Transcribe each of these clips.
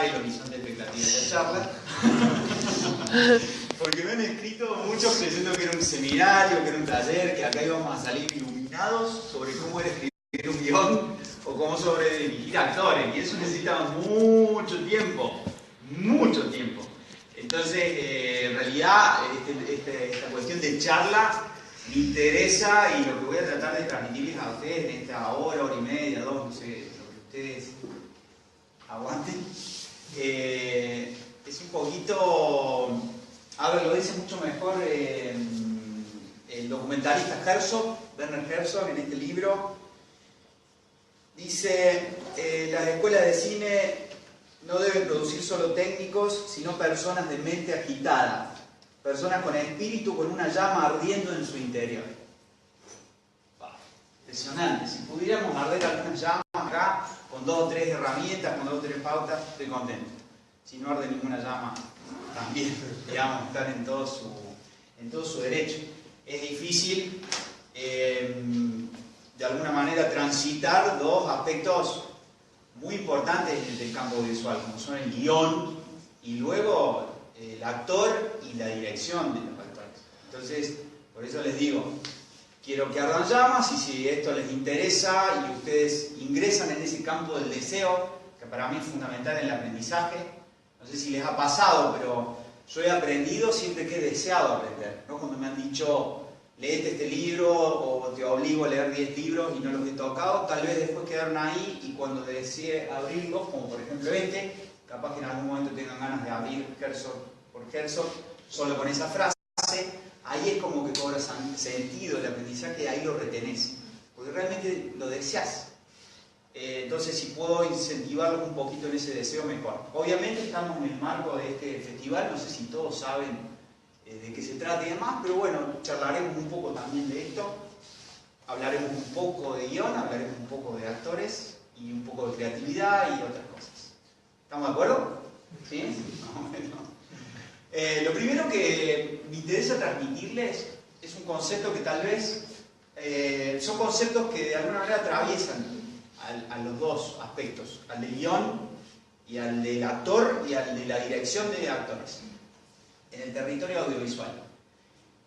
ampliar el horizonte de expectativa de la charla. Porque me han escrito muchos creyendo que era un seminario, que era un taller, que acá íbamos a salir iluminados sobre cómo era escribir un guión o cómo sobre dirigir actores. Y eso necesita mucho tiempo, mucho tiempo. Entonces, en realidad, esta cuestión de charla me interesa y lo que voy a tratar de transmitirles a ustedes en esta hora y media, dos, no sé, lo que ustedes aguanten, es un poquito... A ver, lo dice mucho mejor el documentalista Herzog, Werner Herzog, en este libro. Dice, las escuelas de cine no deben producir solo técnicos, sino personas de mente agitada, personas con espíritu, con una llama ardiendo en su interior. Impresionante. Si pudiéramos arder algunas llamas acá, con 2 o 3 herramientas, con 2 o 3 pautas, estoy contento. Si no arde ninguna llama, también, digamos, estar en todo su derecho. Es difícil, de alguna manera, transitar 2 aspectos muy importantes del campo audiovisual, como son el guión y luego el actor y la dirección de los actores. Entonces, por eso les digo, quiero que ardan llamas y si esto les interesa y ustedes ingresan en ese campo del deseo, que para mí es fundamental en el aprendizaje, no sé si les ha pasado, pero yo he aprendido siempre que he deseado aprender, ¿no? Cuando me han dicho, léete este libro o te obligo a leer 10 libros y no los he tocado, tal vez después quedaron ahí y cuando desee abrirlos, como por ejemplo este, capaz que en algún momento tengan ganas de abrir Herzog por Herzog, solo con esa frase, ahí es como que cobra sentido el aprendizaje y ahí lo retenés, porque realmente lo deseás. Entonces, si puedo incentivarlos un poquito en ese deseo, mejor. Obviamente estamos en el marco de este festival, no sé si todos saben de qué se trata y demás, pero bueno, charlaremos un poco también de esto, hablaremos un poco de guión, hablaremos un poco de actores y un poco de creatividad y otras cosas. ¿Estamos de acuerdo? ¿Sí? No, bueno. Lo primero que me interesa transmitirles es un concepto que tal vez son conceptos que de alguna manera atraviesan a los 2 aspectos, al del guión y al del actor y al de la dirección de actores en el territorio audiovisual.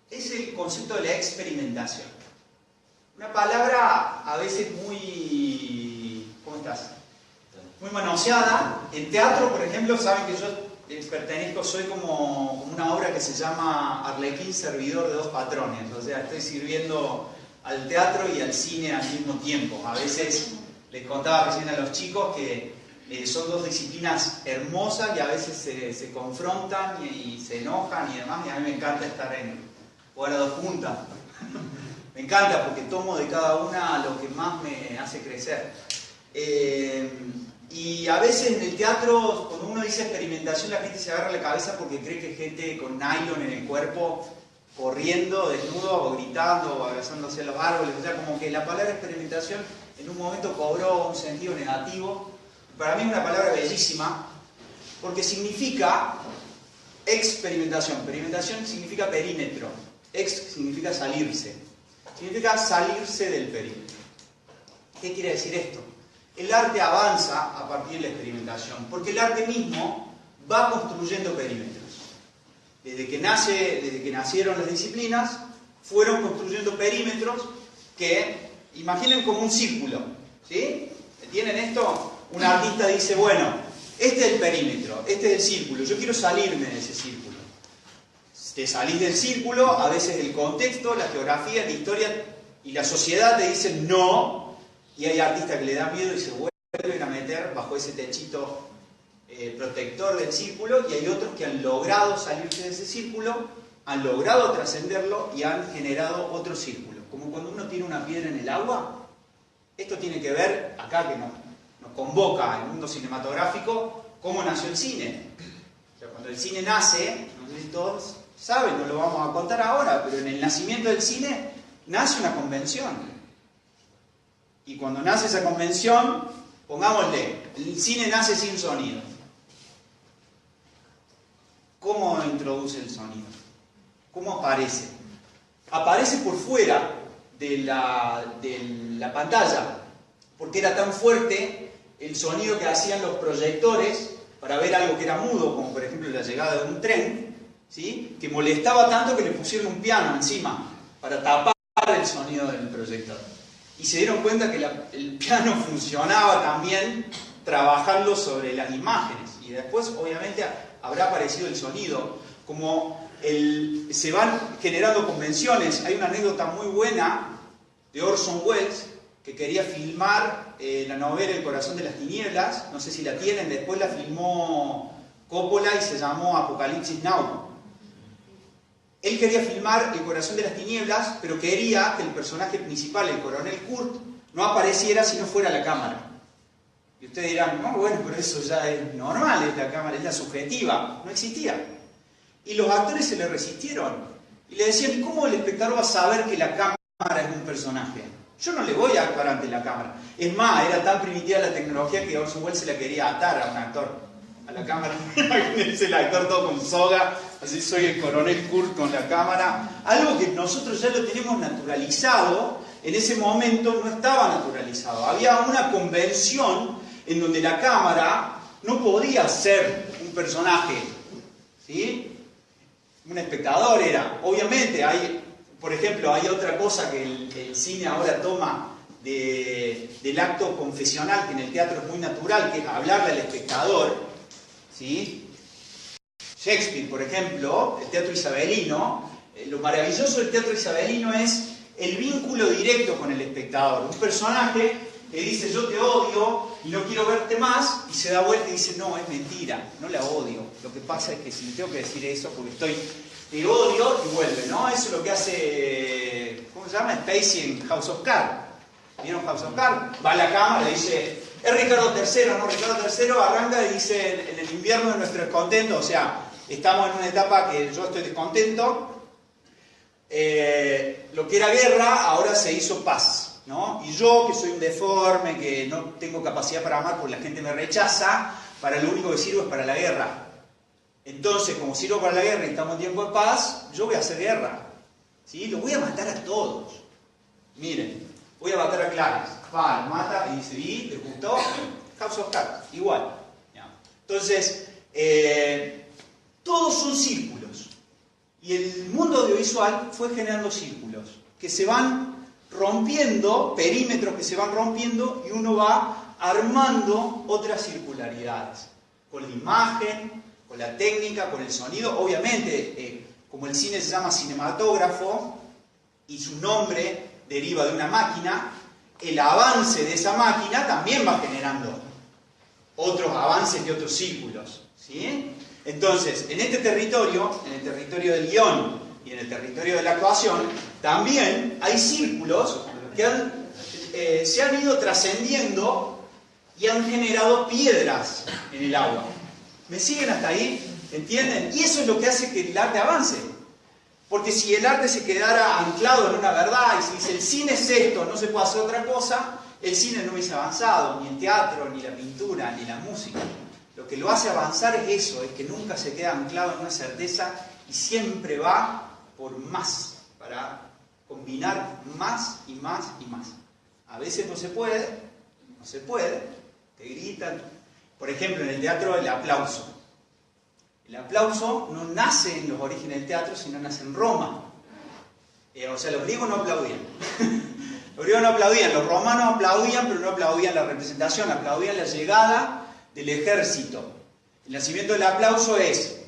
Es el concepto de la experimentación. Una palabra a veces muy... ¿cómo estás? Muy manoseada. En teatro, por ejemplo, saben que yo soy como una obra que se llama Arlequín, servidor de 2 patrones. O sea, estoy sirviendo al teatro y al cine al mismo tiempo. A veces... Les contaba recién a los chicos que son 2 disciplinas hermosas y a veces se confrontan y se enojan y demás, y a mí me encanta estar jugar a 2 puntas. Me encanta porque tomo de cada una lo que más me hace crecer. Y a veces en el teatro, cuando uno dice experimentación, la gente se agarra la cabeza porque cree que gente con nylon en el cuerpo, corriendo, desnudo, o gritando, o abrazándose a los árboles. O sea, como que la palabra experimentación en un momento cobró un sentido negativo. Para mí es una palabra bellísima, porque significa experimentación. Experimentación significa perímetro. Ex significa salirse. Significa salirse del perímetro. ¿Qué quiere decir esto? El arte avanza a partir de la experimentación, porque el arte mismo va construyendo perímetros. Desde que nacieron las disciplinas, fueron construyendo perímetros que, imaginen como un círculo, ¿sí? ¿Tienen esto? Un artista dice, bueno, este es el perímetro, este es el círculo, yo quiero salirme de ese círculo. Te salís del círculo, a veces el contexto, la geografía, la historia y la sociedad te dicen no, y hay artistas que le dan miedo y se vuelven a meter bajo ese techito protector del círculo, y hay otros que han logrado salirse de ese círculo, han logrado trascenderlo y han generado otro círculo. Como cuando uno tiene una piedra en el agua, esto tiene que ver, acá que nos convoca el mundo cinematográfico, cómo nació el cine. O sea, cuando el cine nace, no sé si todos saben, no lo vamos a contar ahora, pero en el nacimiento del cine nace una convención. Y cuando nace esa convención, pongámosle, el cine nace sin sonido. ¿Cómo introduce el sonido? ¿Cómo aparece? Aparece por fuera de la pantalla, porque era tan fuerte el sonido que hacían los proyectores para ver algo que era mudo, como por ejemplo la llegada de un tren, ¿sí? Que molestaba tanto que le pusieron un piano encima para tapar el sonido del proyector. Y se dieron cuenta que el piano funcionaba también trabajando sobre las imágenes. Y después, obviamente, habrá aparecido el sonido. Como se van generando convenciones. Hay una anécdota muy buena de Orson Welles, que quería filmar la novela El corazón de las tinieblas. No sé si la tienen. Después la filmó Coppola y se llamó Apocalipsis Now. Él quería filmar El corazón de las tinieblas, pero quería que el personaje principal, el coronel Kurt, no apareciera si no fuera la cámara. Y ustedes dirán, no, bueno, pero eso ya es normal, es la cámara, es la subjetiva. No existía. Y los actores se le resistieron. Y le decían, ¿cómo el espectador va a saber que la cámara es un personaje? Yo no le voy a actuar ante la cámara. Es más, era tan primitiva la tecnología que Orson Welles se la quería atar a un actor, a la cámara. Imagínense el actor todo con soga, así soy el coronel Kurt con la cámara. Algo que nosotros ya lo tenemos naturalizado, en ese momento no estaba naturalizado. Había una convención en donde la cámara no podía ser un personaje, ¿sí? Un espectador era. Obviamente, por ejemplo, hay otra cosa que el cine ahora toma del acto confesional, que en el teatro es muy natural, que es hablarle al espectador, ¿sí? Shakespeare, por ejemplo, el teatro isabelino, lo maravilloso del teatro isabelino es el vínculo directo con el espectador. Un personaje que dice, yo te odio y no quiero verte más, y se da vuelta y dice, no, es mentira, no la odio. Lo que pasa es que si le tengo que decir eso porque te odio, y vuelve, ¿no? Eso es lo que hace, ¿cómo se llama? Spacey en House of Cards. ¿Vieron House of Cards? Va a la cámara y dice, es Ricardo III, ¿no? Ricardo III arranca y dice, en el invierno de nuestro descontento, o sea, estamos en una etapa que yo estoy descontento, lo que era guerra ahora se hizo paz. ¿No? Y yo, que soy un deforme, que no tengo capacidad para amar porque la gente me rechaza, para lo único que sirvo es para la guerra. Entonces, como sirvo para la guerra y estamos en tiempo de paz, yo voy a hacer guerra. ¿Sí? Los voy a matar a todos. Miren, voy a matar a Clarence. Va, mata y dice, ¿y te gustó? House of Cards, igual. Entonces, todos son círculos. Y el mundo audiovisual fue generando círculos que se van rompiendo, perímetros que se van rompiendo, y uno va armando otras circularidades. Con la imagen, con la técnica, con el sonido. Obviamente, como el cine se llama cinematógrafo, y su nombre deriva de una máquina, el avance de esa máquina también va generando otros avances de otros círculos. ¿Sí? Entonces, en este territorio, en el territorio del guión, y en el territorio de la actuación, también hay círculos que se han ido trascendiendo y han generado piedras en el agua. ¿Me siguen hasta ahí? ¿Entienden? Y eso es lo que hace que el arte avance. Porque si el arte se quedara anclado en una verdad, y si dice el cine es esto, no se puede hacer otra cosa, el cine no hubiese avanzado, ni el teatro, ni la pintura, ni la música. Lo que lo hace avanzar es eso, es que nunca se queda anclado en una certeza y siempre va por más, para combinar más y más y más. A veces no se puede, te gritan. Por ejemplo, en el teatro, el aplauso. El aplauso no nace en los orígenes del teatro, sino nace en Roma. O sea, los griegos no aplaudían. Los griegos no aplaudían, los romanos aplaudían, pero no aplaudían la representación, aplaudían la llegada del ejército. El nacimiento del aplauso es,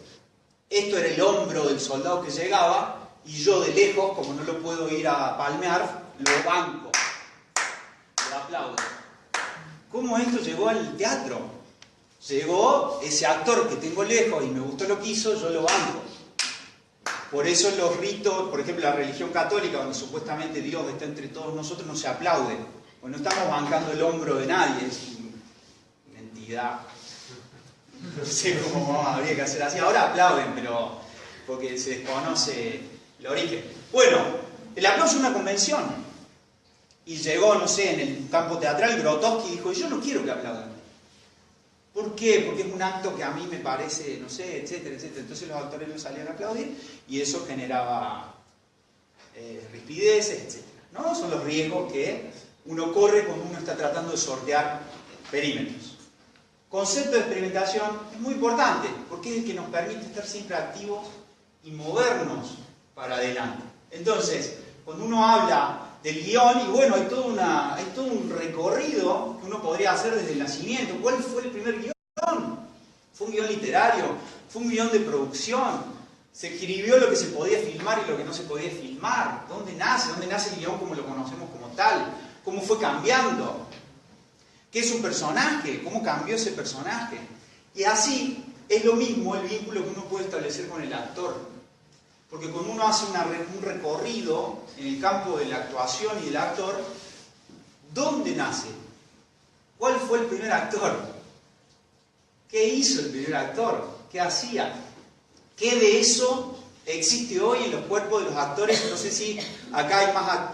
esto era el hombro del soldado que llegaba, y yo de lejos, como no lo puedo ir a palmear, lo banco, lo aplaudo. ¿Cómo esto llegó al teatro? Llegó ese actor que tengo lejos y me gustó lo que hizo, yo lo banco. Por eso los ritos, por ejemplo la religión católica, donde supuestamente Dios está entre todos nosotros, no se aplauden. Pues no estamos bancando el hombro de nadie, es una entidad. No sé cómo habría que hacer así. Ahora aplauden, pero porque se desconoce el origen. Bueno, el aplauso es una convención. Y llegó, no sé, en el campo teatral, Grotowski dijo, yo no quiero que aplaudan. ¿Por qué? Porque es un acto que a mí me parece, no sé, etcétera, etcétera. Entonces los actores no salían a aplaudir y eso generaba rispideces, etcétera. ¿No? Son los riesgos que uno corre cuando uno está tratando de sortear perímetros. concepto de experimentación es muy importante, porque es el que nos permite estar siempre activos y movernos para adelante. Entonces, cuando uno habla del guión, y bueno, hay todo un recorrido que uno podría hacer desde el nacimiento. ¿Cuál fue el primer guión? ¿Fue un guión literario? ¿Fue un guión de producción? ¿Se escribió lo que se podía filmar y lo que no se podía filmar? ¿Dónde nace? ¿Dónde nace el guión como lo conocemos como tal? ¿Cómo fue cambiando? ¿Qué es un personaje? ¿Cómo cambió ese personaje? Y así es lo mismo el vínculo que uno puede establecer con el actor. Porque cuando uno hace un recorrido en el campo de la actuación y del actor, ¿dónde nace? ¿Cuál fue el primer actor? ¿Qué hizo el primer actor? ¿Qué hacía? ¿Qué de eso existe hoy en los cuerpos de los actores? No sé si acá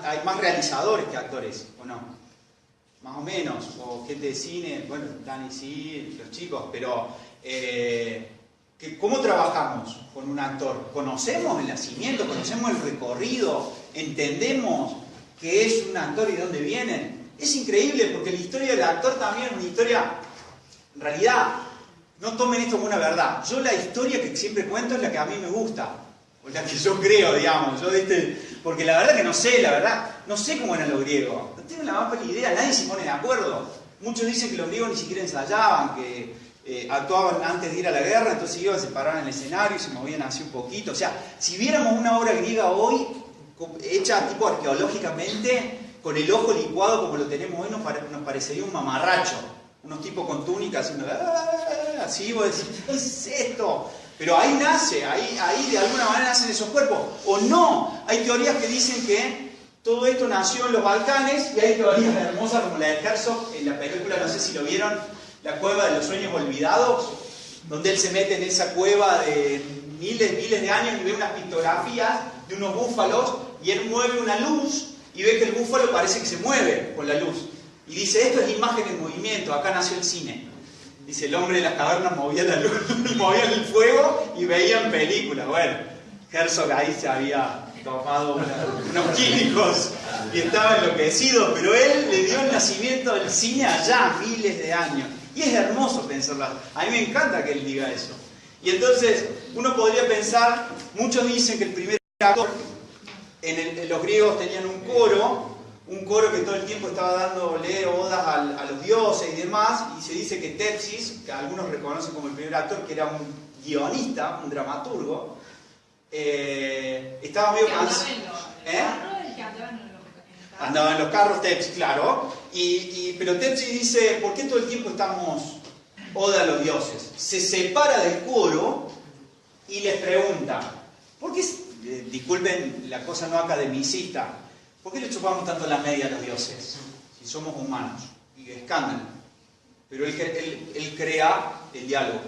hay más realizadores que actores, ¿o no? Más o menos, o gente de cine, bueno, Dani sí, los chicos, pero ¿cómo trabajamos con un actor? ¿Conocemos el nacimiento? ¿Conocemos el recorrido? ¿Entendemos qué es un actor y de dónde vienen? Es increíble porque la historia del actor también es una historia, en realidad, no tomen esto como una verdad. Yo la historia que siempre cuento es la que a mí me gusta, o la que yo creo, digamos. Porque la verdad que no sé cómo eran los griegos. No tengo la más pálida idea, nadie se pone de acuerdo. Muchos dicen que los griegos ni siquiera ensayaban, que actuaban antes de ir a la guerra, entonces iban, se paraban en el escenario y se movían así un poquito. O sea, si viéramos una obra griega hoy, hecha tipo arqueológicamente, con el ojo licuado como lo tenemos hoy, nos parecería un mamarracho. Unos tipos con túnicas haciendo así, vos decís, ¿qué es esto? Pero ahí nace, ahí de alguna manera nacen esos cuerpos. O no, hay teorías que dicen que todo esto nació en los Balcanes, y hay teorías hermosas como la de Herzog, en la película, no sé si lo vieron, La cueva de los sueños olvidados, donde él se mete en esa cueva de miles de años y ve unas pictografías de unos búfalos, y él mueve una luz y ve que el búfalo parece que se mueve con la luz. Y dice, esto es imagen en movimiento, acá nació el cine. Dice, el hombre de las cavernas movía la luz, movía el fuego y veían películas. Bueno, Herzog ahí se había tomado unos químicos y estaba enloquecido, pero él le dio el nacimiento del cine allá, miles de años. Y es hermoso pensarlo. A mí me encanta que él diga eso. Y entonces, uno podría pensar, muchos dicen que el primer actor, los griegos tenían un coro que todo el tiempo estaba dándole odas a los dioses y demás, y se dice que Tepsis, que algunos reconocen como el primer actor, que era un guionista, un dramaturgo, estaba medio cansado. Andaba en los carros, Tepsis, claro, pero Tepsis dice, ¿por qué todo el tiempo estamos oda a los dioses? Se separa del coro y les pregunta, ¿por qué, disculpen la cosa no academicista, ¿por qué le chupamos tanto la media a los dioses? Si somos humanos. Y escándalo. Pero él crea el diálogo.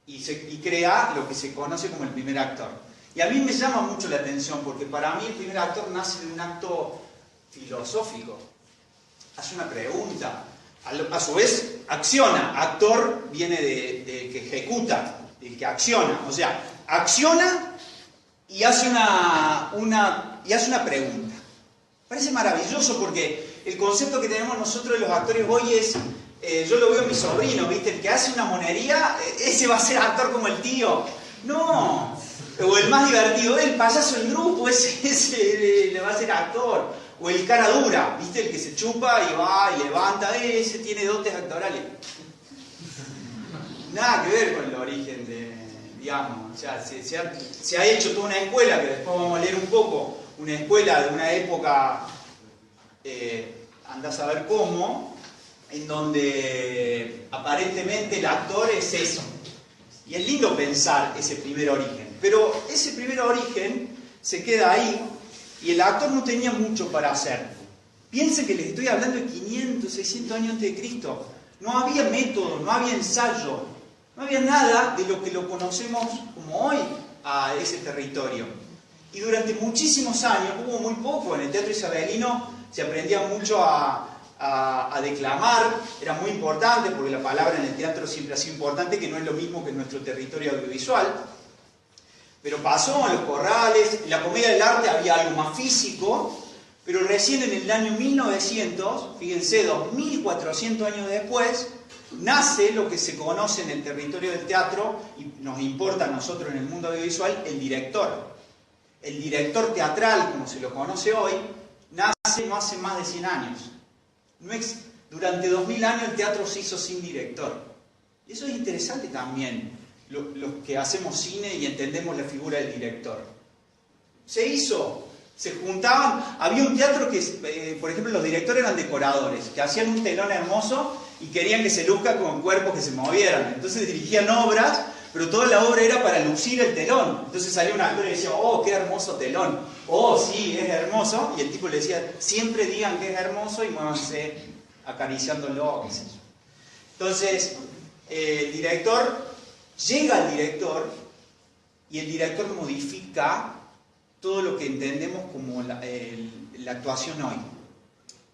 Y crea lo que se conoce como el primer actor. Y a mí me llama mucho la atención, porque para mí el primer actor nace de un acto filosófico. Hace una pregunta. A su vez, acciona. Actor viene de que ejecuta, del que acciona. O sea, acciona y hace una pregunta. Parece maravilloso porque el concepto que tenemos nosotros de los actores hoy es, yo lo veo en mi sobrino, ¿viste? El que hace una monería, ese va a ser actor como el tío. No, o el más divertido, el payaso del grupo, ese le va a ser actor. O el cara dura, ¿viste? El que se chupa y va y levanta, ese tiene dotes actorales. Nada que ver con el origen digamos, o sea, se ha hecho toda una escuela, que después vamos a leer un poco, una escuela de una época, andás a ver cómo, en donde aparentemente el actor es eso. Y es lindo pensar ese primer origen, pero ese primer origen se queda ahí y el actor no tenía mucho para hacer. Piensen que les estoy hablando de 500, 600 años antes de Cristo. No había método, no había ensayo, no había nada de lo que lo conocemos como hoy a ese territorio. Y durante muchísimos años, hubo muy poco, en el teatro isabelino se aprendía mucho a declamar, era muy importante porque la palabra en el teatro siempre ha sido importante, que no es lo mismo que en nuestro territorio audiovisual. Pero pasó en los corrales, en la comedia del arte había algo más físico, pero recién en el año 1900, fíjense, 2400 años después, nace lo que se conoce en el territorio del teatro, y nos importa a nosotros en el mundo audiovisual, el director. El director teatral, como se lo conoce hoy, nace no hace más de 100 años. Durante 2000 años el teatro se hizo sin director. Y eso es interesante también, los que hacemos cine y entendemos la figura del director. Se juntaban, había un teatro que, por ejemplo, los directores eran decoradores, que hacían un telón hermoso y querían que se luzca con cuerpos que se movieran. Entonces dirigían obras, pero toda la obra era para lucir el telón. Entonces salía un actor y decía, oh, qué hermoso telón. Oh, sí, es hermoso. Y el tipo le decía, siempre digan que es hermoso y muévanse acariciándolo, qué sé yo. Entonces, llega el director y el director modifica todo lo que entendemos como la actuación hoy.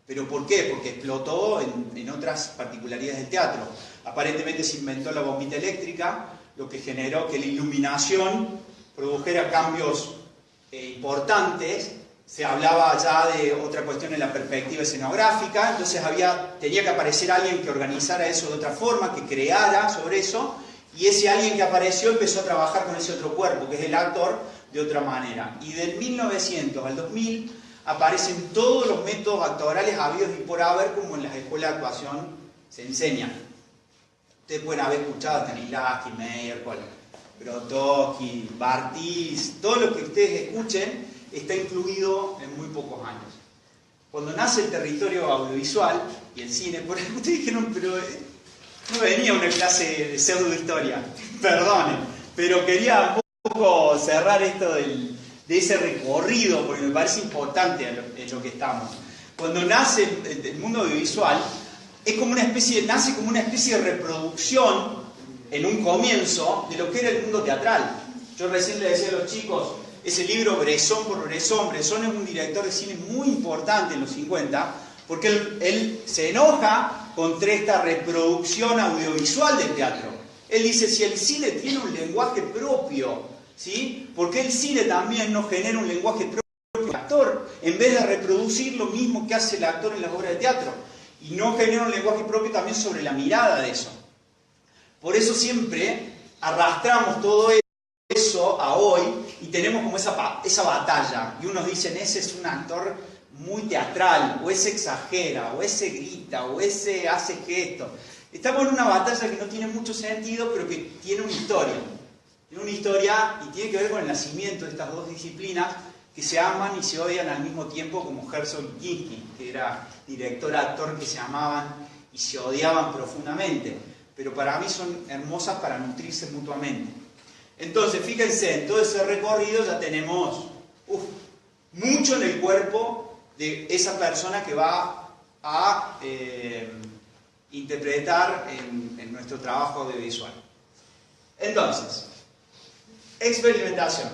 ¿Pero por qué? Porque explotó en otras particularidades del teatro. Aparentemente se inventó la bombita eléctrica, lo que generó que la iluminación produjera cambios importantes. Se hablaba ya de otra cuestión en la perspectiva escenográfica, entonces tenía que aparecer alguien que organizara eso de otra forma, que creara sobre eso, y ese alguien que apareció empezó a trabajar con ese otro cuerpo, que es el actor, de otra manera. Y del 1900 al 2000 aparecen todos los métodos actorales habidos y por haber, como en las escuelas de actuación se enseñan. Ustedes pueden haber escuchado a Stanislavski, Meyer, Grotowski, Barthes, todo lo que ustedes escuchen está incluido en muy pocos años. Cuando nace el territorio audiovisual y el cine, por ejemplo, ustedes dijeron, pero no venía una clase de pseudohistoria, perdonen, pero quería un poco cerrar esto de ese recorrido, porque me parece importante en lo que estamos. Cuando nace el mundo audiovisual, nace como una especie de reproducción, en un comienzo, de lo que era el mundo teatral. Yo recién le decía a los chicos, ese libro Bresson por Bresson. Bresson es un director de cine muy importante en los 50, porque él se enoja contra esta reproducción audiovisual del teatro. Él dice, si el cine tiene un lenguaje propio, ¿sí? ¿Por qué el cine también no genera un lenguaje propio del actor, en vez de reproducir lo mismo que hace el actor en las obras de teatro? Y no genera un lenguaje propio también sobre la mirada de eso. Por eso siempre arrastramos todo eso a hoy y tenemos como esa batalla. Y unos dicen, ese es un actor muy teatral, o ese exagera, o ese grita, o ese hace gestos. Estamos en una batalla que no tiene mucho sentido, pero que tiene una historia. Tiene una historia y tiene que ver con el nacimiento de estas dos disciplinas que se aman y se odian al mismo tiempo, como Herzog y Kinski, que era director-actor, que se amaban y se odiaban profundamente. Pero para mí son hermosas para nutrirse mutuamente. Entonces, fíjense, en todo ese recorrido ya tenemos mucho en el cuerpo de esa persona que va a interpretar en nuestro trabajo audiovisual. Entonces, experimentación.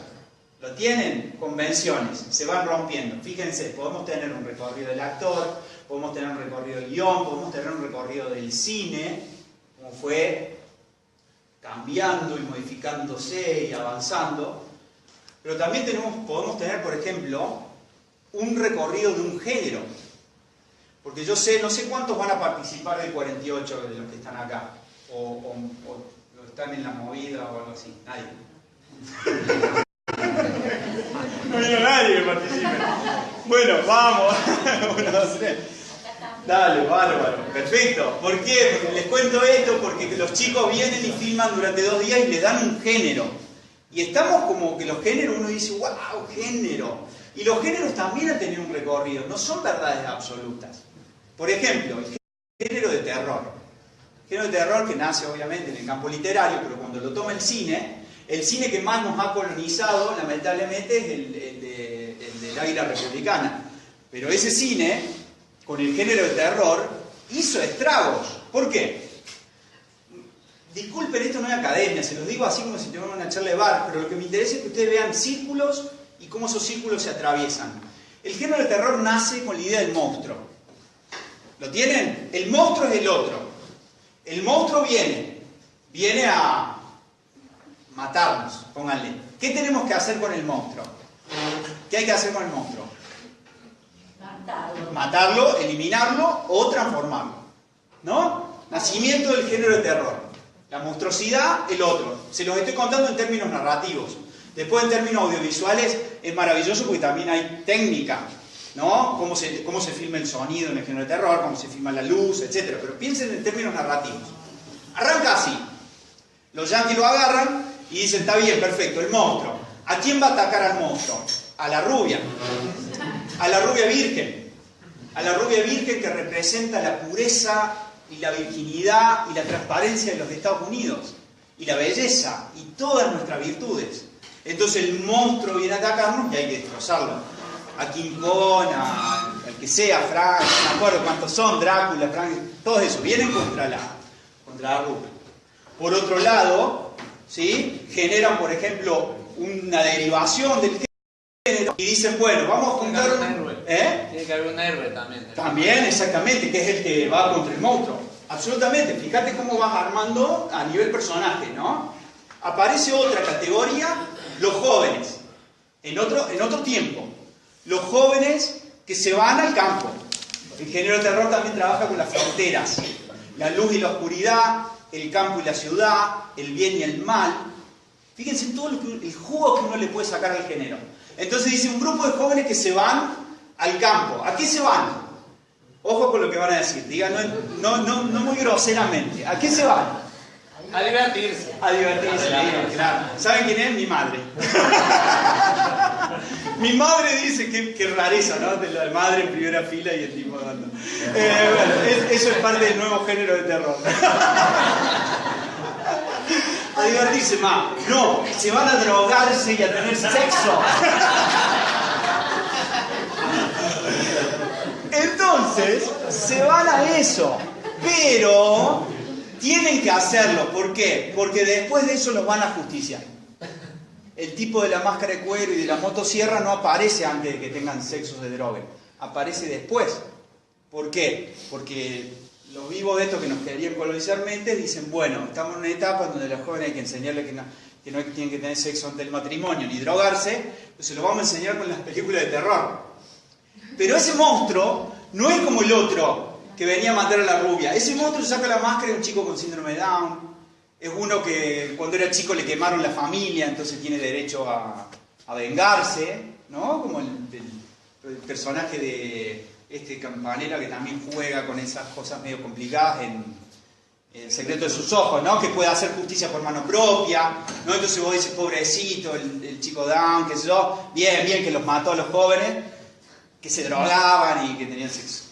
¿Lo tienen? Convenciones. Se van rompiendo. Fíjense, podemos tener un recorrido del actor, podemos tener un recorrido del guión, podemos tener un recorrido del cine, como fue cambiando y modificándose y avanzando. Pero también podemos tener, por ejemplo, un recorrido de un género. Porque yo no sé cuántos van a participar del 48 de los que están acá. O están en la movida o algo así. Nadie. No vino nadie que participe. Bueno, vamos. 1, 2, 3. Dale, bárbaro. Perfecto. ¿Por qué? Porque les cuento esto porque los chicos vienen y filman durante 2 días y le dan un género. Y estamos como que los géneros, uno dice, wow, género. Y los géneros también han tenido un recorrido, no son verdades absolutas. Por ejemplo, el género de terror. El género de terror que nace obviamente en el campo literario, pero cuando lo toma el cine que más nos ha colonizado, lamentablemente, es el del águila republicana. Pero ese cine, con el género de terror, hizo estragos. ¿Por qué? Disculpen, esto no es academia, se los digo así como si tuvieran una charla de bar, pero lo que me interesa es que ustedes vean círculos y cómo esos círculos se atraviesan. El género de terror nace con la idea del monstruo. ¿Lo tienen? El monstruo es el otro. El monstruo viene a matarnos, pónganle. ¿Qué tenemos que hacer con el monstruo? ¿Qué hay que hacer con el monstruo? Matarlo. Matarlo, eliminarlo o transformarlo. ¿No? Nacimiento del género de terror. La monstruosidad, el otro. Se los estoy contando en términos narrativos. Después en términos audiovisuales es maravilloso porque también hay técnica, ¿no? Cómo se filma el sonido en el género de terror, cómo se filma la luz, etc. Pero piensen en términos narrativos. Arranca así. Los yanquis lo agarran y dicen, está bien, perfecto, el monstruo. ¿A quién va a atacar al monstruo? A la rubia. A la rubia virgen. A la rubia virgen que representa la pureza y la virginidad y la transparencia de los Estados Unidos. Y la belleza y todas nuestras virtudes. Entonces el monstruo viene a atacarnos y hay que destrozarlo. A King Kong, al que sea, Frank, no me acuerdo cuántos son, Drácula, Frank, todos esos, vienen contra la rubia. Por otro lado, ¿sí? Generan, por ejemplo, una derivación del género y dicen, bueno, vamos a juntar un héroe. Tiene que haber un héroe también. También, exactamente, que es el que va contra el monstruo. Absolutamente, fíjate cómo vas armando a nivel personaje, ¿no? Aparece otra categoría, los jóvenes, en otro tiempo. Los jóvenes que se van al campo. El género de terror también trabaja con las fronteras. La luz y la oscuridad, el campo y la ciudad, el bien y el mal. Fíjense en todo el jugo que uno le puede sacar al género. Entonces dice un grupo de jóvenes que se van al campo. ¿A qué se van? Ojo con lo que van a decir. Digan, no muy groseramente. ¿A qué se van? A divertirse. A divertirse, claro. ¿Saben quién es? Mi madre. Mi madre dice que rareza, ¿no? De la madre en primera fila y el tipo dando. Bueno, eso es parte del nuevo género de terror. A divertirse más. No, se van a drogarse y a tener sexo. Entonces, se van a eso. Pero tienen que hacerlo. ¿Por qué? Porque después de eso los van a justiciar. El tipo de la máscara de cuero y de la motosierra no aparece antes de que tengan sexo o se droguen. Aparece después. ¿Por qué? Porque los vivos de estos que nos querían colonizar mentes dicen, bueno, estamos en una etapa donde a los jóvenes hay que enseñarles que no tienen que tener sexo antes del matrimonio ni drogarse, pues se lo vamos a enseñar con las películas de terror. Pero ese monstruo no es como el otro que venía a matar a la rubia. Ese monstruo saca la máscara de un chico con síndrome de Down. Es uno que cuando era chico le quemaron la familia, entonces tiene derecho a vengarse, ¿no? Como el personaje de este Campanella que también juega con esas cosas medio complicadas en El secreto de sus ojos, ¿no? Que puede hacer justicia por mano propia, ¿no? Entonces vos dices, pobrecito, el chico Down, qué sé yo, bien, que los mató a los jóvenes, que se drogaban y que tenían sexo.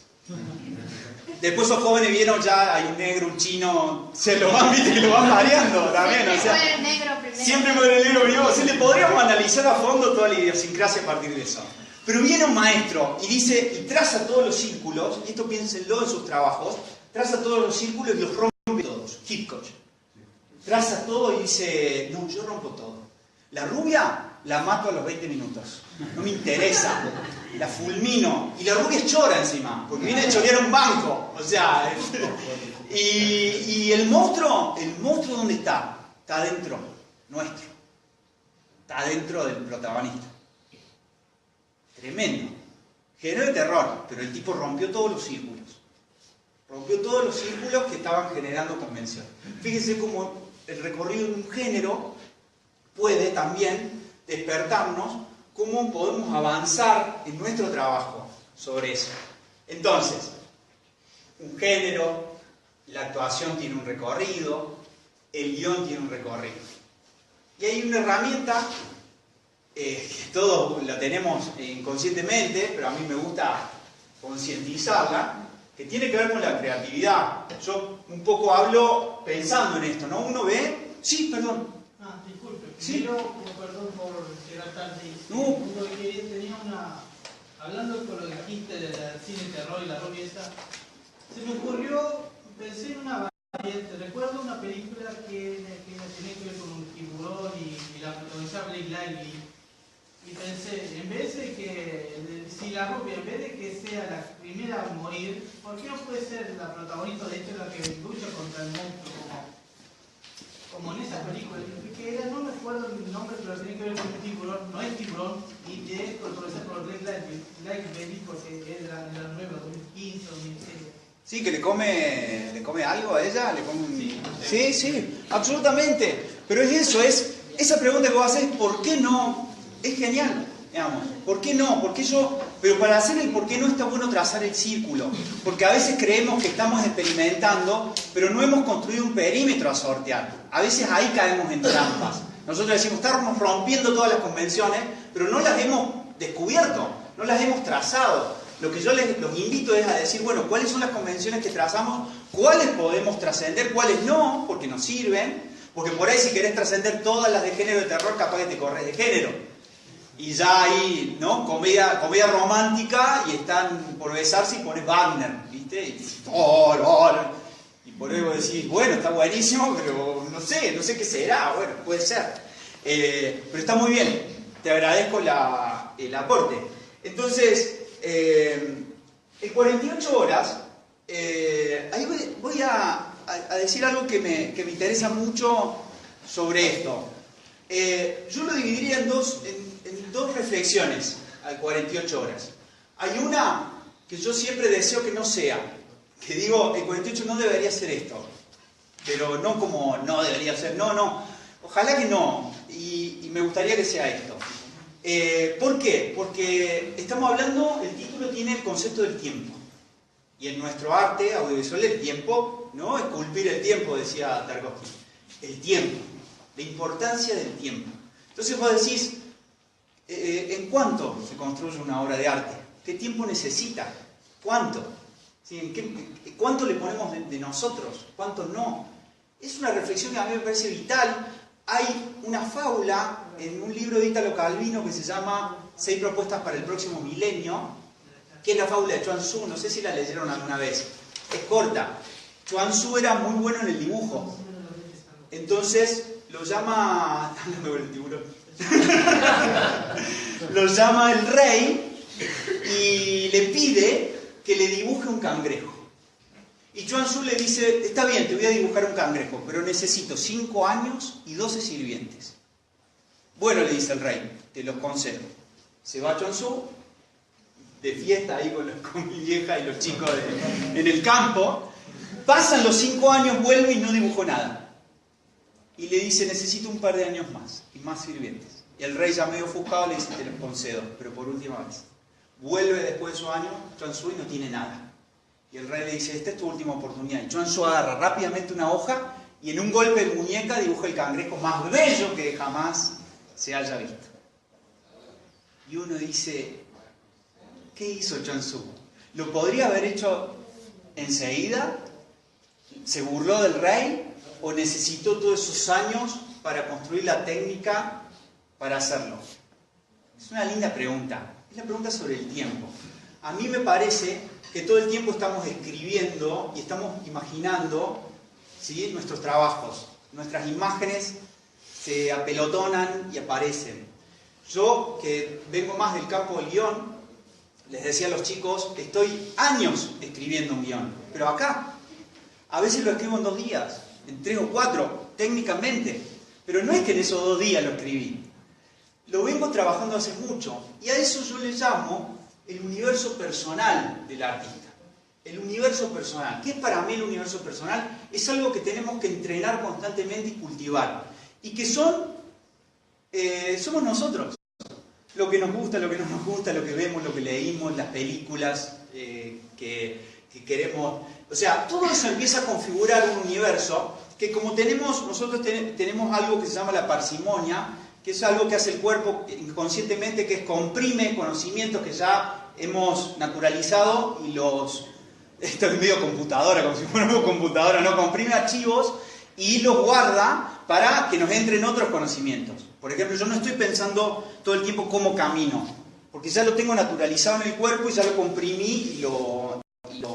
Después esos jóvenes vieron ya, hay un negro, un chino, se lo van, viste que lo van variando también, siempre o sea. muere el negro primero. Siempre muere el negro primero. O sea, le podríamos analizar a fondo toda la idiosincrasia a partir de eso. Pero viene un maestro y dice, y traza todos los círculos, y esto piénsenlo en sus trabajos, traza todos los círculos y los rompe todos. Hitchcock. Traza todo y dice, no, yo rompo todo. La rubia la mato a los 20 minutos. No me interesa. La fulmino. Y la rubia es chora encima, porque viene a chorear un banco. O sea, y el monstruo ¿dónde está? Está dentro nuestro. Está dentro del protagonista. Tremendo. Generó de terror, pero el tipo rompió todos los círculos. Rompió todos los círculos que estaban generando convención. Fíjense cómo el recorrido de un género puede también despertarnos cómo podemos avanzar en nuestro trabajo sobre eso. Entonces, un género, la actuación tiene un recorrido, el guión tiene un recorrido. Y hay una herramienta que todos la tenemos inconscientemente, pero a mí me gusta concientizarla, que tiene que ver con la creatividad. Yo un poco hablo pensando en esto, ¿no? Uno ve... Sí, perdón. Disculpe, Sí. primero, perdón por llegar tarde. No. Que tenía una... Hablando con lo que dijiste del cine terror y la rubia esa, se me ocurrió, pensé en una variante. Recuerdo una película que tenía que ver con un tiburón y la protagonizaba Blake Lively. Y pensé, en vez de que, si la rubia, en vez de que sea la primera a morir, ¿por qué no puede ser la protagonista, de hecho, la que lucha contra el monstruo, como en esa película? Que era, no me acuerdo el nombre, pero tiene que ver con un tiburón, no es tiburón, y es protagonizada por Blake Lively, porque es de la nueva, 2015, 2016. Sí, que le come algo a ella, le come un... Sí, absolutamente. Pero es eso, esa pregunta que vos haces, ¿por qué no? Es genial, digamos. ¿Por qué no? Pero para hacer el por qué no está bueno trazar el círculo. Porque a veces creemos que estamos experimentando, pero no hemos construido un perímetro a sortear. A veces ahí caemos en trampas. Nosotros decimos, estamos rompiendo todas las convenciones, pero no las hemos descubierto, no las hemos trazado. Lo que yo los invito es a decir, bueno, ¿cuáles son las convenciones que trazamos? ¿Cuáles podemos trascender? ¿Cuáles no? Porque nos sirven. Porque por ahí si querés trascender todas las de género de terror, capaz que te corres de género. Y ya hay, ¿no? Comedia romántica y están por besarse y pones Wagner, ¿viste? Y por ahí vos decís, bueno, está buenísimo, pero no sé qué será. Bueno, puede ser. Pero está muy bien. Te agradezco el aporte. Entonces... en 48 horas, ahí voy a decir algo que me interesa mucho sobre esto. Yo lo dividiría en dos reflexiones al 48 horas. Hay una que yo siempre deseo que no sea, que digo, el 48 no debería ser esto, pero no como no debería ser, no, ojalá que no, y me gustaría que sea esto. ¿Por qué? Porque estamos hablando, el título tiene el concepto del tiempo. Y en nuestro arte audiovisual el tiempo, ¿no? Esculpir el tiempo, decía Tarkovsky. El tiempo, la importancia del tiempo. Entonces vos decís, ¿en cuánto se construye una obra de arte? ¿Qué tiempo necesita? ¿Cuánto? ¿Sí? ¿Cuánto le ponemos de nosotros? ¿Cuánto no? Es una reflexión que a mí me parece vital. Hay una fábula en un libro de Italo Calvino que se llama 6 propuestas para el próximo milenio, que es la fábula de Chuang Tzu. No sé si la leyeron alguna vez. Es corta. Chuang Tzu era muy bueno en el dibujo. Entonces lo llama... el tiburón. Lo llama el rey y le pide que le dibuje un cangrejo. Y Chuang Tzu le dice, está bien, te voy a dibujar un cangrejo, pero necesito 5 años y 12 sirvientes. Bueno, le dice el rey, te los concedo. Se va Chuang Tzu de fiesta ahí con mi vieja y los chicos en el campo. Pasan los 5 años, vuelve y no dibujó nada. Y le dice, necesito un par de años más y más sirvientes. Y el rey ya medio ofuscado le dice, te los concedo, pero por última vez. Vuelve después de esos años Chuang Tzu y no tiene nada. Y el rey le dice, esta es tu última oportunidad. Y Chuang Tzu agarra rápidamente una hoja y en un golpe de muñeca dibuja el cangrejo más bello que jamás se haya visto. Y uno dice, ¿qué hizo Chuang Tzu? ¿Lo podría haber hecho enseguida? ¿Se burló del rey? ¿O necesitó todos esos años para construir la técnica para hacerlo? Es una linda pregunta. Es la pregunta sobre el tiempo. A mí me parece que todo el tiempo estamos escribiendo y estamos imaginando, ¿sí?, nuestros trabajos. Nuestras imágenes se apelotonan y aparecen. Yo, que vengo más del campo del guión, les decía a los chicos, estoy años escribiendo un guión. Pero acá, a veces lo escribo en 2 días, en 3 o 4, técnicamente. Pero no es que en esos 2 días lo escribí. Lo vengo trabajando hace mucho. Y a eso yo le llamo el universo personal del artista. El universo personal. ¿Qué es para mí el universo personal? Es algo que tenemos que entrenar constantemente y cultivar. Y que somos nosotros. Lo que nos gusta, lo que no nos gusta, lo que vemos, lo que leímos, las películas que queremos. O sea, todo eso empieza a configurar un universo que como nosotros tenemos algo que se llama la parsimonia, que es algo que hace el cuerpo inconscientemente, que es comprime conocimientos que ya hemos naturalizado y esto es medio computadora, como si fuéramos computadora, ¿no? Comprime archivos y los guarda para que nos entren otros conocimientos. Por ejemplo, yo no estoy pensando todo el tiempo cómo camino, porque ya lo tengo naturalizado en el cuerpo y ya lo comprimí y lo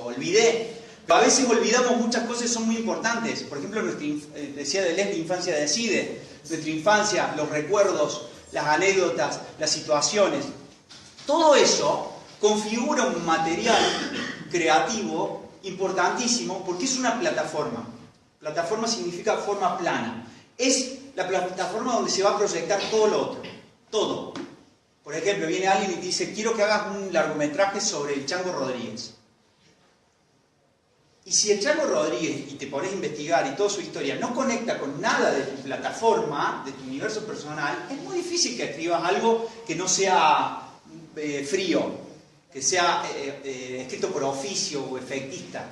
olvidé. Pero a veces olvidamos muchas cosas que son muy importantes. Por ejemplo, decía Deleuze, la infancia decide. Nuestra infancia, los recuerdos, las anécdotas, las situaciones. Todo eso configura un material creativo importantísimo porque es una plataforma. Plataforma significa forma plana. Es la plataforma donde se va a proyectar todo lo otro. Todo. Por ejemplo, viene alguien y te dice, quiero que hagas un largometraje sobre el Chango Rodríguez. Y si el Chango Rodríguez, y te pones a investigar y toda su historia, no conecta con nada de tu plataforma, de tu universo personal, es muy difícil que escribas algo que no sea frío, que sea escrito por oficio o efectista.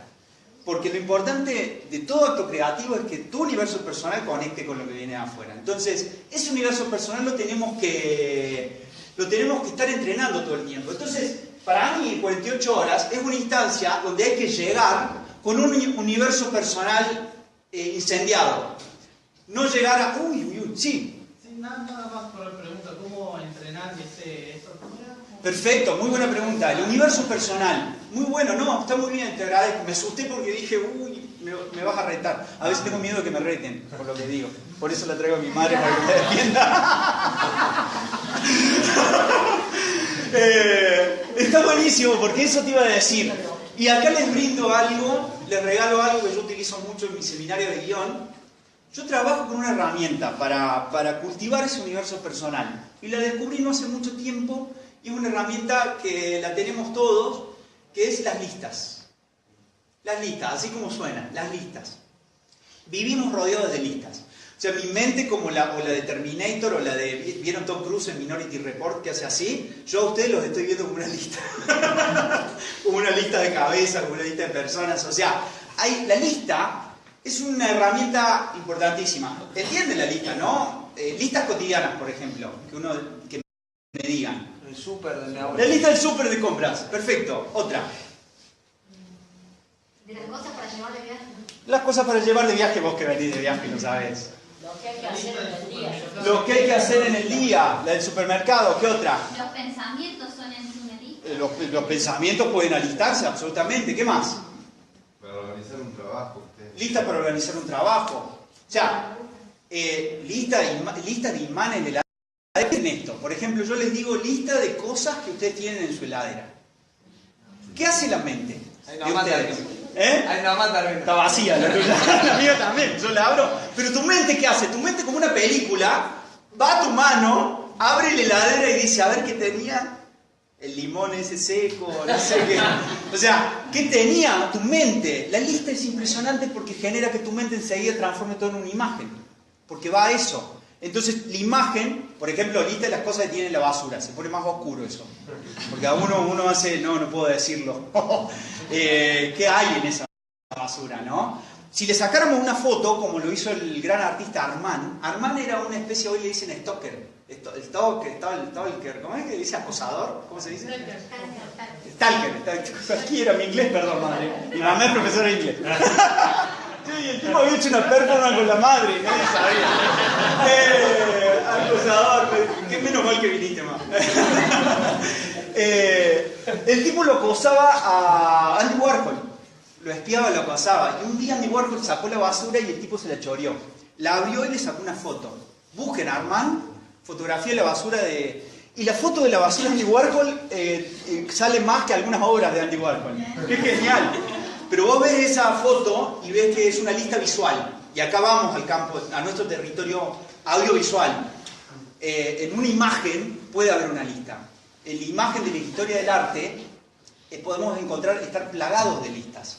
Porque lo importante de todo acto creativo es que tu universo personal conecte con lo que viene de afuera. Entonces, ese universo personal lo tenemos que estar entrenando todo el tiempo. Entonces, para mí, 48 horas es una instancia donde hay que llegar con un universo personal incendiado. No llegar a... sí. Sí, nada más por la pregunta, ¿cómo entrenar eso? Perfecto, muy buena pregunta. El universo personal. Muy bueno, no, está muy bien, te agradezco. Me asusté porque dije, me vas a retar. A veces tengo miedo de que me reten por lo que digo. Por eso la traigo a mi madre para que me defienda. Está buenísimo, porque eso te iba a decir. Y acá les brindo algo, les regalo algo que yo utilizo mucho en mi seminario de guión. Yo trabajo con una herramienta para cultivar ese universo personal. Y la descubrí no hace mucho tiempo, y es una herramienta que la tenemos todos, que es las listas. Las listas, así como suenan, las listas. Vivimos rodeados de listas. O sea, mi mente como o la de Terminator o la de... ¿Vieron Tom Cruise en Minority Report que hace así? Yo a ustedes los estoy viendo como una lista. Como una lista de cabezas, como una lista de personas. O sea, la lista es una herramienta importantísima. ¿Entienden la lista, no? Listas cotidianas, por ejemplo, que me digan. El súper de mi abuela. La lista del súper de compras. Perfecto. Otra. De las cosas para llevar de viaje. Las cosas para llevar de viaje, vos que venís de viaje lo sabés. Lo que hay que hacer en el día. Lo que hay que hacer en el día, la del supermercado, ¿qué otra? Los pensamientos son en sí una lista. Los pensamientos pueden alistarse, absolutamente. ¿Qué más? Para organizar un trabajo. Lista para organizar un trabajo. O sea, lista de imanes de la heladera. Esto, por ejemplo, yo les digo lista de cosas que ustedes tienen en su heladera. ¿Qué hace la mente? Ahí de no manda ustedes? el Ahí no manda el Está vacía la tuya. La mía también, yo la abro. Pero tu mente, ¿qué hace? Tu mente, como una película, va a tu mano, abre la heladera y dice, a ver qué tenía. El limón ese seco, no sé qué. O sea, ¿qué tenía tu mente? La lista es impresionante porque genera que tu mente enseguida transforme todo en una imagen. Porque va a eso. Entonces, la imagen, por ejemplo, lista de las cosas que tiene en la basura. Se pone más oscuro eso. Porque a uno hace, no puedo decirlo. ¿Qué hay en esa basura, no? Si le sacáramos una foto, como lo hizo el gran artista Armand era una especie, hoy le dicen stalker. Stalker, ¿cómo es que dice acosador? ¿Cómo se dice? Stalker. Aquí era mi inglés, perdón, madre. Mi mamá es profesora de inglés. Sí, el tipo había hecho una performance con la madre, nadie sabía. Acosador, qué menos mal que viniste, mamá. El tipo lo acosaba a Andy Warhol. Lo espiaba, lo acosaba. Y un día Andy Warhol sacó la basura y el tipo se la choreó. La abrió y le sacó una foto. Busquen Armand, fotografía de la basura de... Y la foto de la basura de Andy Warhol sale más que algunas obras de Andy Warhol. ¡Qué genial! Pero vos ves esa foto y ves que es una lista visual. Y acá vamos al campo, a nuestro territorio audiovisual. En una imagen puede haber una lista. En la imagen de la historia del arte podemos estar plagados de listas.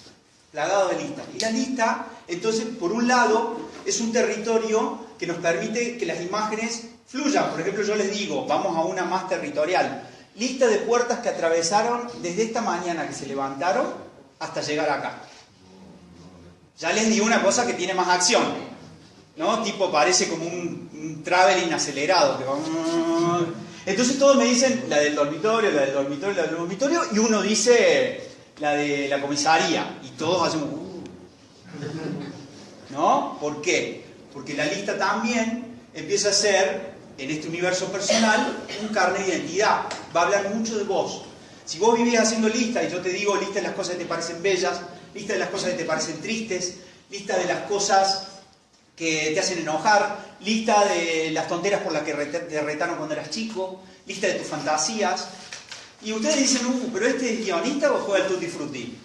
Plagados de listas. Y la lista, entonces, por un lado, es un territorio que nos permite que las imágenes fluyan. Por ejemplo, yo les digo, vamos a una más territorial. Lista de puertas que atravesaron desde esta mañana que se levantaron hasta llegar acá. Ya les digo una cosa que tiene más acción, ¿no? Tipo, parece como un traveling acelerado. Que va... Entonces todos me dicen la del dormitorio, la del dormitorio, la del dormitorio, y uno dice la de la comisaría, y todos hacemos... ¿No? ¿Por qué? Porque la lista también empieza a ser, en este universo personal, un carnet de identidad. Va a hablar mucho de vos. Si vos vivís haciendo listas, y yo te digo lista de las cosas que te parecen bellas, lista de las cosas que te parecen tristes, lista de las cosas que te hacen enojar, lista de las tonteras por las que te retaron cuando eras chico, lista de tus fantasías. Y ustedes dicen, ¿pero este es guionista o juega al Tutti Frutti?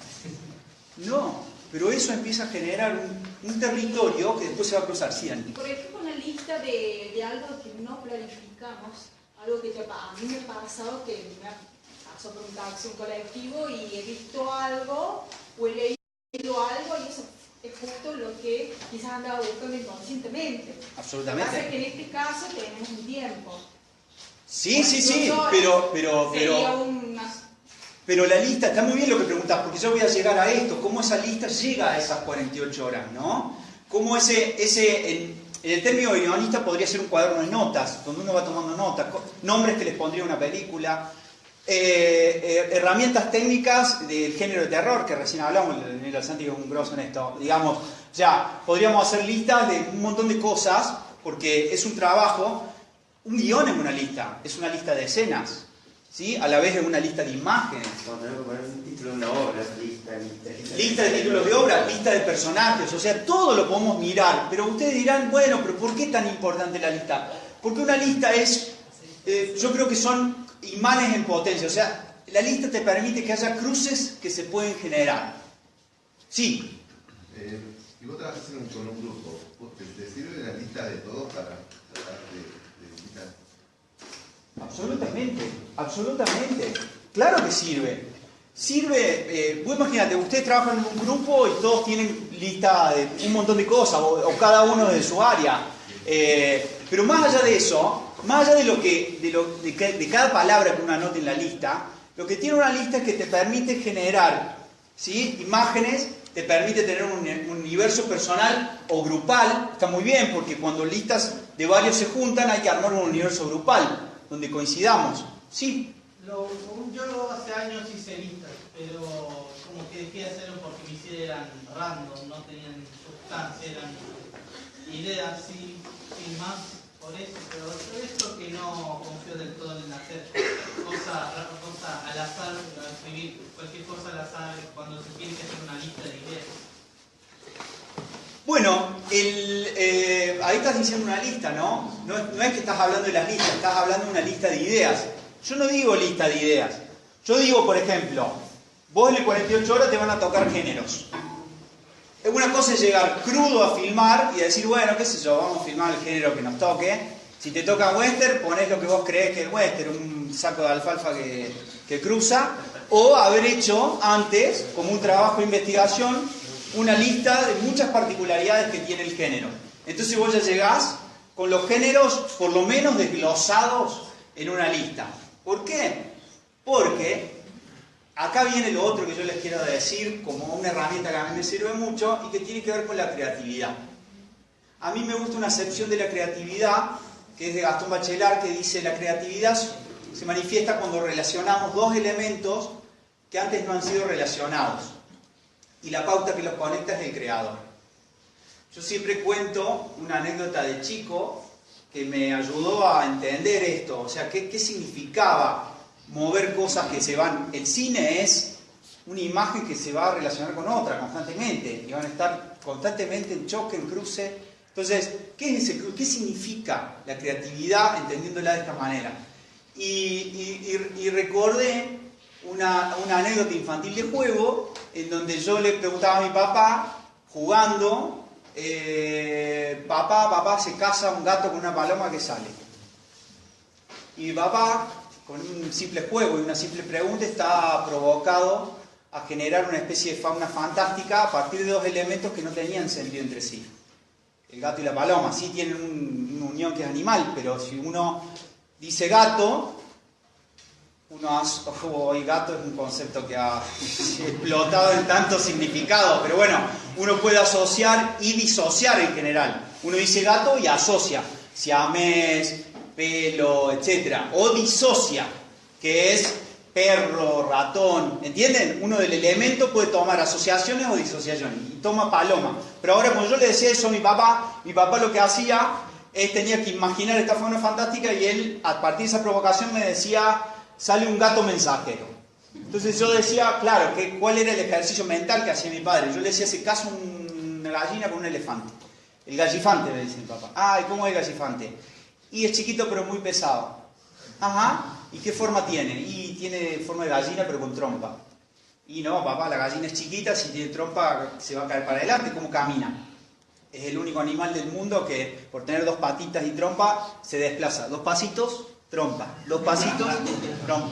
No, pero eso empieza a generar un territorio que después se va a cruzar. Sí, Andy. Por ejemplo, una lista de algo que no planificamos, algo que a mí me ha pasado, que me pasó por un taxi, un colectivo, y he visto algo, o he leído digo algo y eso es justo lo que quizás andaba buscando inconscientemente. Absolutamente. Lo que pasa es que en este caso tenemos un tiempo. Sí, sí, sí, 48 horas sería pero la lista, está muy bien lo que preguntas, porque yo voy a llegar a esto, cómo esa lista llega a esas 48 horas, ¿no? Cómo en el término guionista podría ser un cuaderno de notas, donde uno va tomando notas, nombres que les pondría una película, herramientas técnicas del género de terror, que recién hablamos, el Santi es un grosso en esto, digamos, ya, podríamos hacer listas de un montón de cosas, porque es un trabajo, un guión es una lista de escenas, ¿sí? A la vez es una lista de imágenes. Cuando tengo que poner un título de una obra, Lista de títulos de obra, lista de personajes, o sea, todo lo podemos mirar, pero ustedes dirán, bueno, pero ¿por qué tan importante la lista? Porque una lista es, yo creo que son imanes en potencia, o sea, la lista te permite que haya cruces que se pueden generar. Sí. Si vos trabajas con un grupo, ¿te sirve la lista de todos para tratar de listas? Absolutamente, absolutamente. Claro que sirve. Sirve, vos imagínate, ustedes trabajan en un grupo y todos tienen lista de un montón de cosas, o cada uno de su área. Pero más allá de eso, más allá de cada palabra que uno anote en la lista, lo que tiene una lista es que te permite generar, ¿sí?, imágenes, te permite tener un universo personal o grupal. Está muy bien, porque cuando listas de varios se juntan hay que armar un universo grupal, donde coincidamos. Sí. Yo hace años hice listas, pero como que dejé de hacerlo porque mis ideas eran random, no tenían sustancia, eran ideas sin más, por eso, pero esto que no confío del todo en hacer cosas al azar, escribir cualquier cosa al azar cuando se tiene que hacer una lista de ideas. Bueno, ahí estás diciendo una lista, ¿no? No es que estás hablando de las listas, estás hablando de una lista de ideas. Yo no digo lista de ideas. Yo digo, por ejemplo, vos en el 48 horas te van a tocar géneros. Una cosa es llegar crudo a filmar y decir, bueno, qué sé yo, vamos a filmar el género que nos toque. Si te toca western, ponés lo que vos creés que es western, un saco de alfalfa que cruza. O haber hecho antes, como un trabajo de investigación, una lista de muchas particularidades que tiene el género. Entonces vos ya llegás con los géneros por lo menos desglosados en una lista. ¿Por qué? Porque acá viene lo otro que yo les quiero decir como una herramienta que a mí me sirve mucho y que tiene que ver con la creatividad. A mí me gusta una acepción de la creatividad que es de Gastón Bachelard, que dice: la creatividad se manifiesta cuando relacionamos dos elementos que antes no han sido relacionados y la pauta que los conecta es el creador. Yo siempre cuento una anécdota de chico que me ayudó a entender esto, o sea, qué significaba mover cosas que se van. El cine es una imagen que se va a relacionar con otra constantemente y van a estar constantemente en choque, en cruce. Entonces, ¿qué es ese cruce? ¿Qué significa la creatividad entendiéndola de esta manera? Y recordé una anécdota infantil de juego en donde yo le preguntaba a mi papá, jugando, papá, se casa un gato con una paloma, que sale. Y mi papá, con un simple juego y una simple pregunta, está provocado a generar una especie de fauna fantástica a partir de dos elementos que no tenían sentido entre sí. El gato y la paloma sí tienen una unión que es animal, pero si uno dice gato, hoy gato es un concepto que ha explotado en tantos significados, pero bueno, uno puede asociar y disociar en general. Uno dice gato y asocia, siamés, pelo, etc. O disocia, que es perro, ratón, ¿entienden? Uno del elemento puede tomar asociaciones o disociaciones, y toma paloma. Pero ahora, cuando yo le decía eso a mi papá lo que hacía es tenía que imaginar esta fauna fantástica y él, a partir de esa provocación, me decía: sale un gato mensajero. Entonces yo decía, claro, ¿cuál era el ejercicio mental que hacía mi padre? Yo le decía, se casa una gallina con un elefante. El gallifante, me dice mi papá. Ah, ¿y cómo es el gallifante? Y es chiquito pero muy pesado. Ajá. ¿Y qué forma tiene? Y tiene forma de gallina pero con trompa. Y no, papá, la gallina es chiquita, si tiene trompa se va a caer para adelante. ¿Cómo camina? Es el único animal del mundo que por tener dos patitas y trompa se desplaza. 2 pasitos, trompa. 2 pasitos, trompa.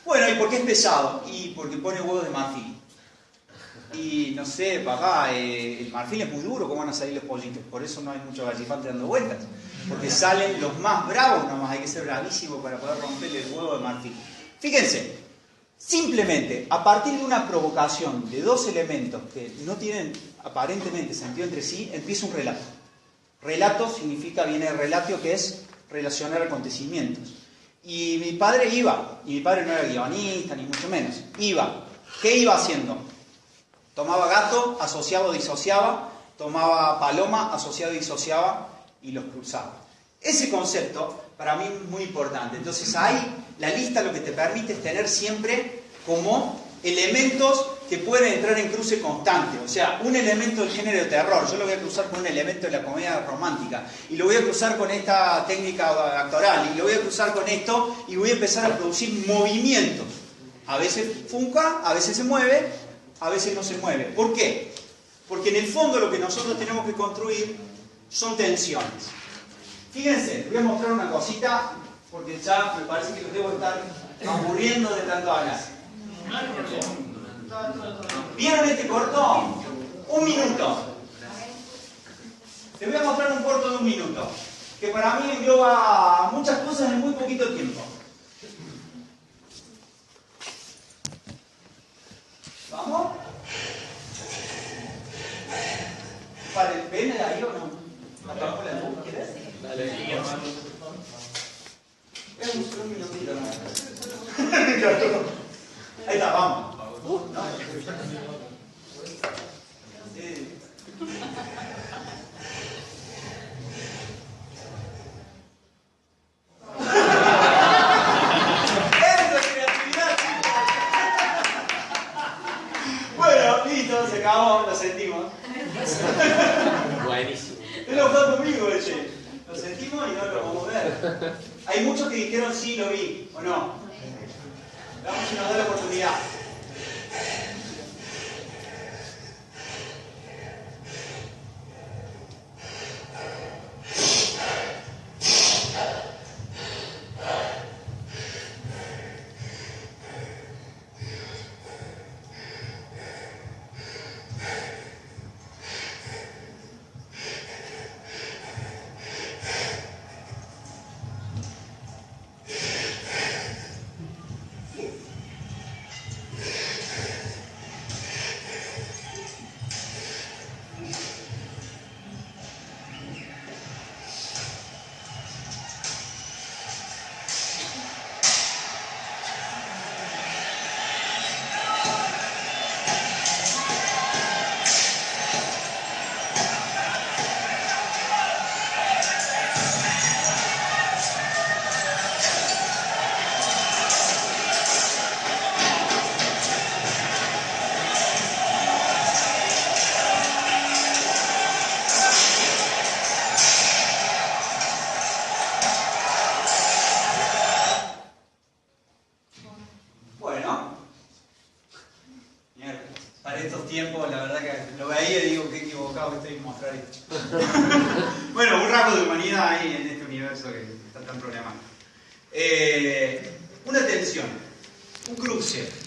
Bueno, ¿y por qué es pesado? Y porque pone huevos de marfil. Y no sé, papá, el marfil es muy duro, ¿cómo van a salir los pollitos? Por eso no hay mucho gallifante dando vueltas. Porque salen los más bravos nomás, hay que ser bravísimo para poder romperle el huevo de marfil. Fíjense, simplemente a partir de una provocación de dos elementos que no tienen aparentemente sentido entre sí, empieza un relato. Relato significa, viene de relatio, que es relacionar acontecimientos. Y mi padre iba, y mi padre no era guionista, ni mucho menos, iba. ¿Qué iba haciendo? Tomaba gato, asociado, disociaba, tomaba paloma, asociado, disociaba, y los cruzaba. Ese concepto para mí es muy importante. Entonces ahí la lista lo que te permite es tener siempre como elementos que pueden entrar en cruce constante. O sea, un elemento del género de terror, yo lo voy a cruzar con un elemento de la comedia romántica, y lo voy a cruzar con esta técnica actoral, y lo voy a cruzar con esto, y voy a empezar a producir movimientos. A veces funca, a veces se mueve, a veces no se mueve. ¿Por qué? Porque en el fondo lo que nosotros tenemos que construir son tensiones. Fíjense, les voy a mostrar una cosita, porque ya me parece que los debo estar aburriendo de tanto hablar. ¿Vieron este corto? Un minuto. Les voy a mostrar un corto de un minuto, que para mí engloba muchas cosas en muy poquito tiempo. ¿Vamos? ¿Ven ahí o no? ¿Apagamos la luz? ¿Quieres? Dale. Un minutito. Ahí está, vamos. No. Bueno, listo, se acabó, lo sentimos. Buenísimo. Él lo fue conmigo, ese. Lo sentimos y no lo vamos a ver. Hay muchos que dijeron sí, lo vi, o no. Vamos a nos da la oportunidad. Para estos tiempos, la verdad que lo veía y digo que equivocado que estoy en mostrar esto. Bueno, un rasgo de humanidad ahí en este universo que está tan programado. Una tensión, un cruce.